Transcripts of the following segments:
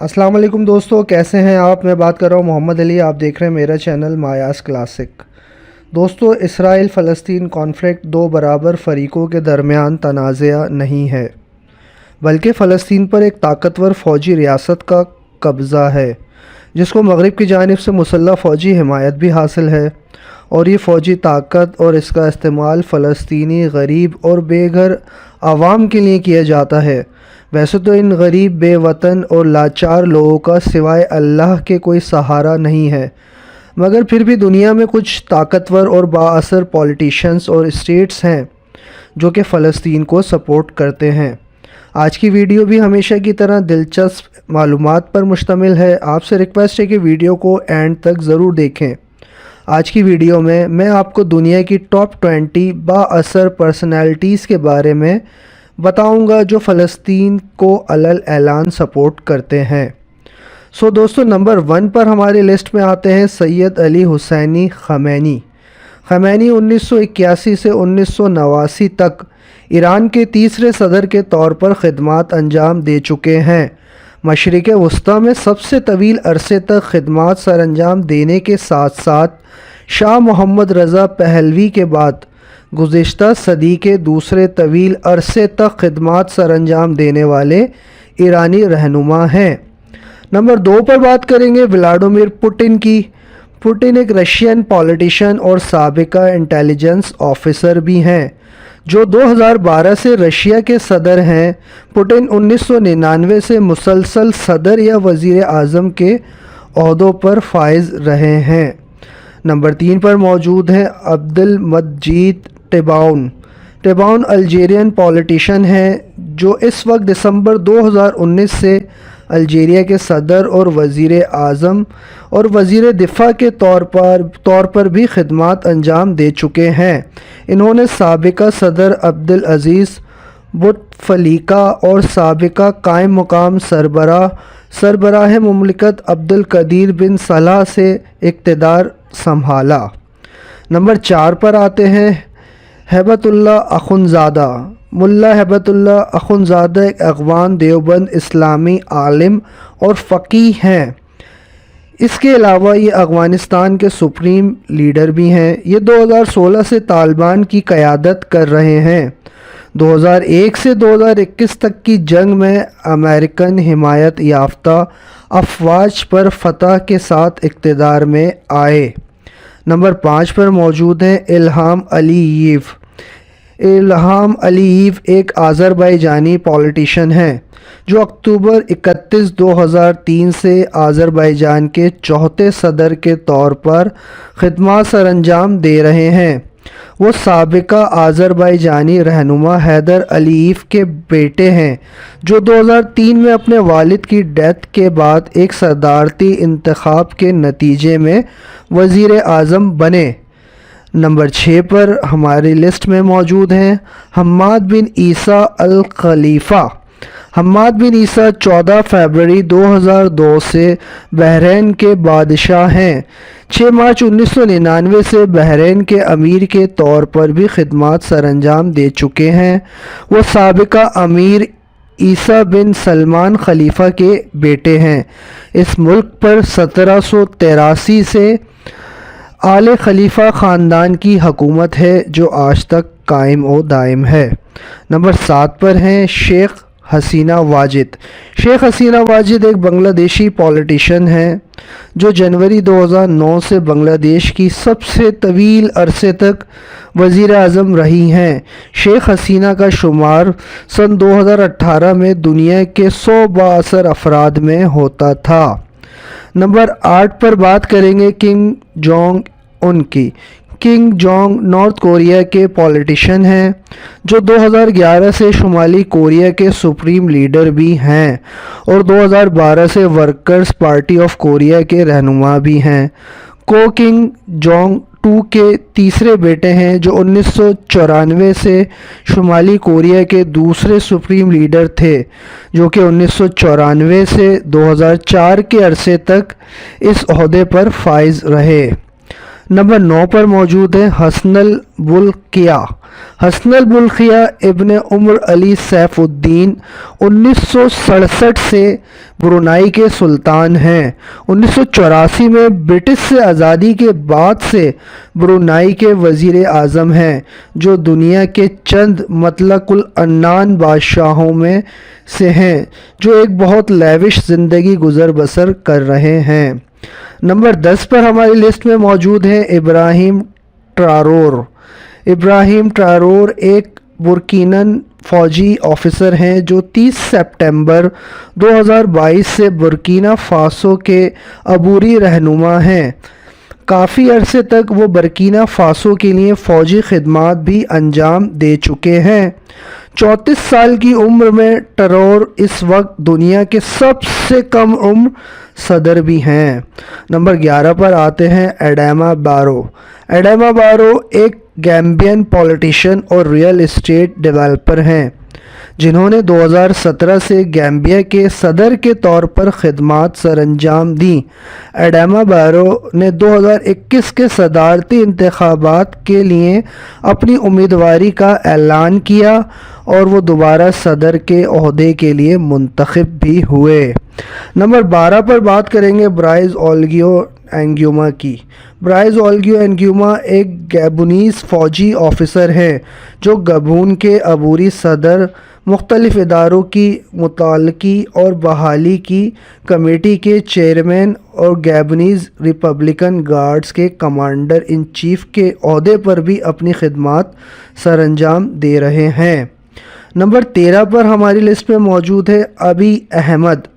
अस्सलाम वालेकुम दोस्तों, कैसे हैं आप। मैं बात कर रहा हूं मोहम्मद अली। आप देख रहे हैं मेरा चैनल मायास क्लासिक। दोस्तों, इसराइल फ़लस्तीन कॉन्फ्लिक्ट दो बराबर फ़रीक़ों के दरमियान तनाज़ा नहीं है, बल्कि फ़लस्तीन पर एक ताकतवर फ़ौजी रियासत का कब्ज़ा है जिसको मगरिब की जानिब से मुसल्लह फ़ौजी हिमायत भी हासिल है। और ये फ़ौजी ताकत और इसका इस्तेमाल फ़लस्तीनी गरीब और बेघर आवाम के लिए किया जाता है। वैसे तो इन गरीब, बेवतन और लाचार लोगों का सिवाय अल्लाह के कोई सहारा नहीं है, मगर फिर भी दुनिया में कुछ ताकतवर और बाअसर पॉलिटिशियंस और स्टेट्स हैं जो कि फ़लस्तीन को सपोर्ट करते हैं। आज की वीडियो भी हमेशा की तरह दिलचस्प मालूमात पर मुश्तमिल है। आपसे रिक्वेस्ट है कि वीडियो को एंड तक ज़रूर देखें। आज की वीडियो में मैं आपको दुनिया की टॉप 20 बाअसर पर्सनैलिटीज़ के बारे में बताऊंगा जो फ़लस्तीन को अलल ऐलान सपोर्ट करते हैं। सो दोस्तों, नंबर 1 पर हमारी लिस्ट में आते हैं सैयद अली हुसैनी ख़मैनी। ख़मैनी 1981 से 1989 तक ईरान के तीसरे सदर के तौर पर खिदमात अंजाम दे चुके हैं। मशरिक़ वस्ता में सबसे तवील अरसे तक खिदमात सर अंजाम देने के साथ साथ शाह मोहम्मद रज़ा पहलवी के बाद गुज़िश्ता सदी के दूसरे तवील अरसे तक खिदमात सर अंजाम देने वाले ईरानी रहनुमा हैं। नंबर 2 पर बात करेंगे व्लादिमीर पुतिन की। पुतिन एक रशियन पॉलिटिशियन और साबिका इंटेलिजेंस ऑफिसर भी हैं जो 2012 से रशिया के सदर हैं। पुतिन 1999 से मुसलसल सदर या वज़ीर आज़म के ओहदों पर फाइज रहे हैं। नंबर 3 पर मौजूद हैं अब्दुल मजीद टेबाउन। टेबाउन अल्जीरियन पॉलिटिशियन हैं जो इस वक्त दिसंबर 2019 से अल्जीरिया के सदर और वज़ीर आज़म और वज़ीर दिफ़ा के तौर पर भी खिदमात अंजाम दे चुके हैं। इन्होंने साबिका सदर अब्दुल अज़ीज़ बुतफ़लीका और साबिका कायम मुकाम सरबराह मुमलिकत अब्दुल कदीर बिन सलाह से इक़्तिदार संभाला। नंबर 4 पर आते हैं हैबतुल्लाह अख़ुंज़ादा। मुल्ला हैबतुल्लाह अख़ुंज़ादा एक अफ़गान देवबंद इस्लामी आलिम और फ़क़ीह हैं। इसके अलावा ये अफ़गानिस्तान के सुप्रीम लीडर भी हैं। ये 2016 से तालिबान की क़यादत कर रहे हैं। 2001 से 2021 तक की जंग में अमेरिकन हिमायत याफ्ता अफ़वाज पर फ़तह के साथ इक़्तिदार में आए। नंबर 5 पर मौजूद हैं इल्हाम अलीयेव। इल्हाम अलीयेव एक आज़रबाईजानी पॉलिटिशियन हैं जो अक्टूबर 31, 2003 से आज़रबाईजान के चौथे सदर के तौर पर खिदमत सर अंजाम दे रहे हैं। वो साबिका आज़रबाईजानी रहनुमा हैदर अलीयेव के बेटे हैं जो 2003 में अपने वालिद की डेथ के बाद एक सदारती इंतखाब के नतीजे में वज़ीर आज़म बने। नंबर 6 पर हमारी लिस्ट में मौजूद हैं हम्माद बिन ईसा अल खलीफ़ा। हम्माद बिन ईसा 14 फरवरी 2002 से बहरीन के बादशाह हैं। 6 मार्च 1999 से बहरीन के अमीर के तौर पर भी खिदमात सर अंजाम दे चुके हैं। वो साबिका अमीर ईसा बिन सलमान खलीफा के बेटे हैं। इस मुल्क पर 1783 से आले खलीफा ख़ानदान की हुकूमत है जो आज तक कायम और दायम है। नंबर 7 पर हैं शेख हसीना वाजिद। शेख हसीना वाजिद एक बांग्लादेशी पॉलिटिशियन हैं जो जनवरी 2009 से बांग्लादेश की सबसे तवील अरसे तक वज़ीर आज़म रही हैं। शेख हसीना का शुमार सन 2018 में दुनिया के 100 बाअसर अफराद में होता था। नंबर 8 पर बात करेंगे किम जोंग उन की। किम जोंग नॉर्थ कोरिया के पॉलिटिशियन हैं जो 2011 से शुमाली कोरिया के सुप्रीम लीडर भी हैं और 2012 से वर्कर्स पार्टी ऑफ कोरिया के रहनुमा भी हैं। को किम जोंग 2 के तीसरे बेटे हैं जो 1994 से शुमाली कोरिया के दूसरे सुप्रीम लीडर थे जो कि 1994 से 2004 के अरसे तक इस ओहदे पर फाइज रहे। नंबर 9 पर मौजूद है हसन बुल्किया। हसन बुल्किया इब्न उमर अली सैफुद्दीन 1967 से ब्रुनाई के सुल्तान हैं। 1984 में ब्रिटिश से आज़ादी के बाद से ब्रुनाई के वज़ीर आज़म हैं, जो दुनिया के चंद मतलकुल अन्नान बादशाहों में से हैं जो एक बहुत लेविश ज़िंदगी गुजर बसर कर रहे हैं। नंबर 10 पर हमारी लिस्ट में मौजूद है इब्राहिम ट्राओरे। इब्राहिम ट्राओरे एक बुर्किनन फ़ौजी ऑफिसर हैं जो 30 सितंबर 2022 से बुर्किना फ़ासो के अबूरी रहनुमा हैं। काफ़ी अरसे तक वो बुर्किना फ़ासो के लिए फ़ौजी खिदमात भी अंजाम दे चुके हैं। 34 साल की उम्र में ट्राओरे इस वक्त दुनिया के सबसे कम उम्र सदर भी हैं। नंबर 11 पर आते हैं एडामा बारो। एडामा बारो एक गैम्बियन पॉलिटिशियन और रियल एस्टेट डेवलपर हैं, जिन्होंने 2017 से गैम्बिया के सदर के तौर पर खिदमात सरअंजाम दी। एडामा बारो ने 2021 के सदारती इंतखाबात के लिए अपनी उम्मीदवारी का ऐलान किया और वो दोबारा सदर के ओहदे के लिए मुंतखब भी हुए। नंबर 12 पर बात करेंगे ब्राइस ओलिगी एंगुइमा की। ब्राइस ओलिगी एंगुइमा एक गैबोनीज़ फ़ौजी ऑफिसर हैं जो गबून के अबूरी सदर, मुख्तलिफ इदारों की मुतालकी और बहाली की कमेटी के चेयरमैन और गैबोनीज़ रिपब्लिकन गार्ड्स के कमांडर इन चीफ के ओहदे पर भी अपनी खिदमात सरअंजाम दे रहे हैं। नंबर 13 पर हमारी लिस्ट में मौजूद है अबी अहमद।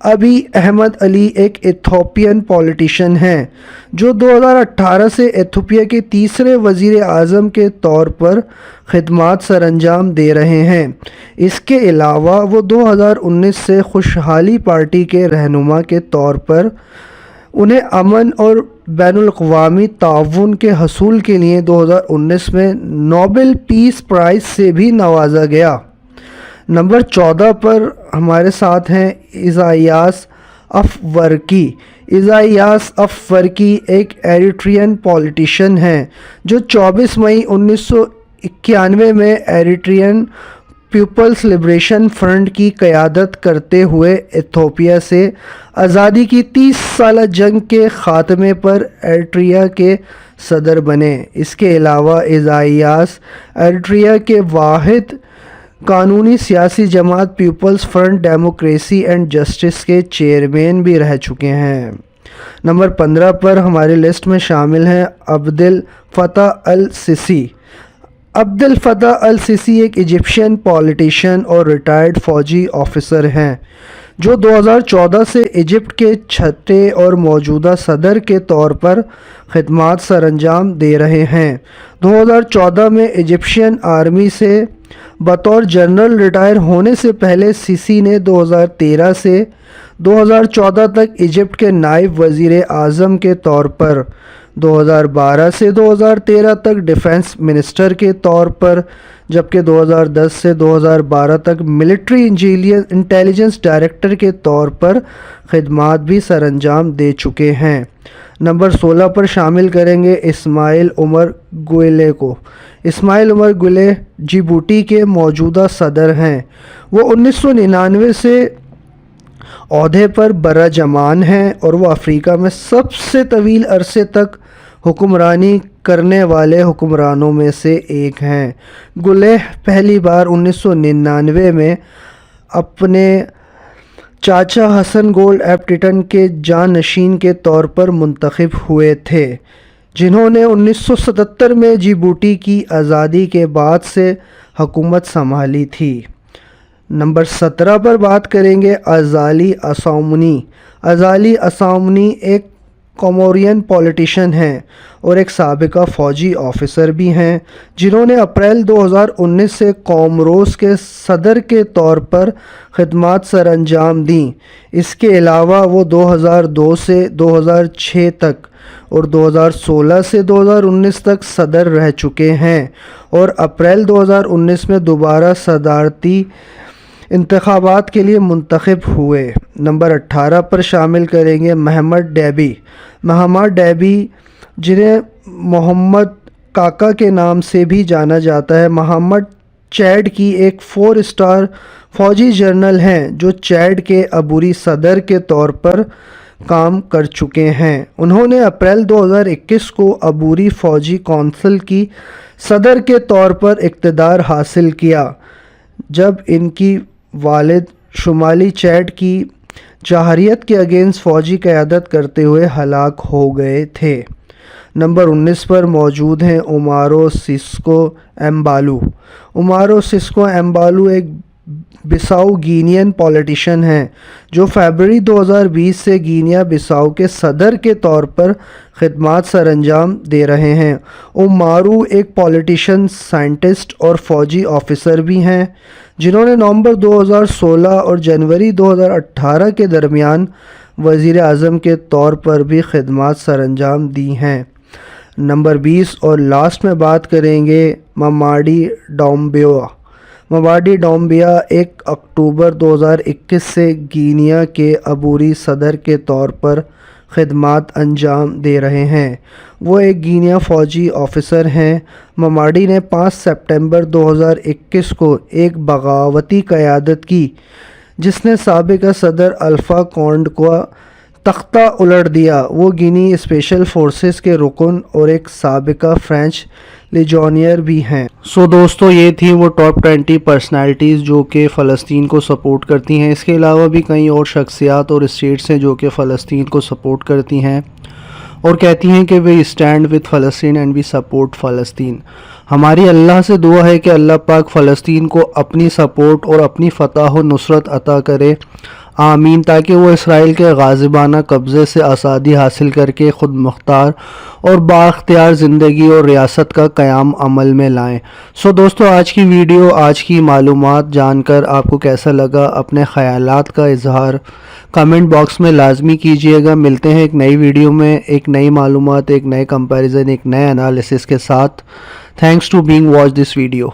अबी अहमद अली एक इथोपियन पॉलिटिशियन हैं जो 2018 से इथोपिया के तीसरे वज़ीर आज़म के तौर पर खिदमात सरअंजाम दे रहे हैं। इसके अलावा वो 2019 से खुशहाली पार्टी के रहनुमा के तौर पर उन्हें अमन और बैनुल-अक़वामी ताउन के हसूल के लिए 2019 में नोबेल पीस प्राइज़ से भी नवाजा गया। नंबर 14 पर हमारे साथ हैं इज़ायास अफ़वर्की। इज़ायास अफ़वर्की एक एरिट्रियन पॉलिटिशियन हैं जो 24 मई 1991 में एरिट्रियन पीपल्स लिबरेशन फ्रंट की क़यादत करते हुए इथोपिया से आज़ादी की 30 साला जंग के ख़ात्मे पर एरिट्रिया के सदर बने। इसके अलावा इज़ायास एरिट्रिया के वाहिद कानूनी सियासी जमात people's front democracy and justice के चेयरमैन भी रह चुके हैं। नंबर 15 पर हमारी लिस्ट में शामिल हैं अब्देल फ़त्ताह अल सीसी। अब्देल फ़त्ताह अल सीसी एक इजिप्शियन पॉलिटिशियन और रिटायर्ड फ़ौजी ऑफिसर हैं जो 2014 से इजिप्ट के छठे और मौजूदा सदर के तौर पर खिदमात सरअंजाम दे रहे हैं। 2014 में इजिप्शियन आर्मी से बतौर जनरल रिटायर होने से पहले सीसी ने 2013 से 2014 तक इजिप्ट के नायब वज़ीर आज़म के तौर पर, 2012 से 2013 तक डिफेंस मिनिस्टर के तौर पर, जबकि 2010 से 2012 तक मिलिट्री इंटेलिजेंस डायरेक्टर के तौर पर खिदमात भी सरअंजाम दे चुके हैं। नंबर 16 पर शामिल करेंगे इस्माइल उमर गुले को। इस्माइल उमर गुले जिबूटी के मौजूदा सदर हैं। वो 1999 से ओहदे पर बराजमान हैं और वो अफ्रीका में सबसे तवील अरसे तक हुक्मरानी करने वाले हुक्मरानों में से एक हैं। गुले पहली बार 1999 में अपने चाचा हसन गोल्ड एप्टिटन के जानशीन के तौर पर मुंतखब हुए थे, जिन्होंने 1977 में जिबूटी की आज़ादी के बाद से हुकूमत संभाली थी। नंबर 17 पर बात करेंगे अज़ाली अस्सामनी। अज़ाली अस्सामनी एक कोमोरियन पॉलिटिशियन हैं और एक साबिका फ़ौजी ऑफिसर भी हैं, जिन्होंने अप्रैल 2019 से कोमोरोस के सदर के तौर पर खिदमात सरअंजाम दी। इसके अलावा वो 2002 से 2006 तक और 2016 से 2019 तक सदर रह चुके हैं और अप्रैल 2019 में दोबारा सदारती इंतखाबात के लिए मुंतखब हुए। नंबर 18 पर शामिल करेंगे महमद डेबी। महमद डेबी जिन्हें मोहम्मद काका के नाम से भी जाना जाता है। मोहम्मद चैड की एक 4 स्टार फौजी जनरल हैं जो चैड के अबूरी सदर के तौर पर काम कर चुके हैं। उन्होंने अप्रैल 2021 को अबूरी फौजी कौंसिल की सदर के तौर पर इक़्तिदार हासिल किया, जब इनकी वालिद शुमाली चैड की जहारियत के अगेंस्ट फ़ौजी क़यादत करते हुए हलाक हो गए थे। नंबर 19 पर मौजूद हैं उमारो सिस्को एम्बालू। उमारो सिस्को एम्बालू एक बिसाऊ गिनियन पॉलिटिशियन हैं जो फरवरी 2020 से गिनिया बिसाऊ के सदर के तौर पर खिदमात सरअंजाम दे रहे हैं। उमारू एक पॉलिटिशियन, साइंटिस्ट और फ़ौजी ऑफिसर भी हैं जिन्होंने नवंबर 2016 और जनवरी 2018 के दरमियान वज़ीर आज़म के तौर पर भी खिदमात सरअंजाम दी हैं। नंबर 20 और लास्ट में बात करेंगे ममाडी डोम्बिया। ममाडी डोम्बिया 1 अक्टूबर 2021 से गिनिया के अबूरी सदर के तौर पर खिदमात अंजाम दे रहे हैं। वो एक गिनिया फ़ौजी ऑफिसर हैं। ममाडी ने 5 सितंबर 2021 को एक बगावती क़यादत की जिसने साबिक़ सदर अल्फ़ा कॉन्ड को तख्ता उलट दिया। वो गिनी स्पेशल फोर्सेस के रुकन और एक साबिक़ा फ्रेंच लेजोनियर भी हैं। सो दोस्तों, ये थी वो टॉप 20 पर्सनालिटीज़ जो कि फ़लस्तीन को सपोर्ट करती हैं। इसके अलावा भी कई और शख्सियात और स्टेट्स हैं जो कि फ़लस्तीन को सपोर्ट करती हैं और कहती हैं कि वे स्टैंड विद फ़लस्तीन एंड वी सपोर्ट फ़लस्तीन। हमारी अल्लाह से दुआ है कि अल्लाह पाक फ़लस्तीन को अपनी सपोर्ट और अपनी फ़तह व नुसरत अता करे, आमीन, ताकि वो इसराइल के गाज़िबाना कब्ज़े से आज़ादी हासिल करके ख़ुद मुख्तार और बाख्तियार ज़िंदगी और रियासत का क़याम अमल में लाएं। सो दोस्तों, आज की वीडियो, आज की मालूमात जानकर आपको कैसा लगा, अपने ख़यालात का इजहार कमेंट बॉक्स में लाजमी कीजिएगा। मिलते हैं एक नई वीडियो में, एक नई मालूमात, एक नए कंपैरिजन, एक नए एनालिसिस के साथ। Thanks to being watch this video.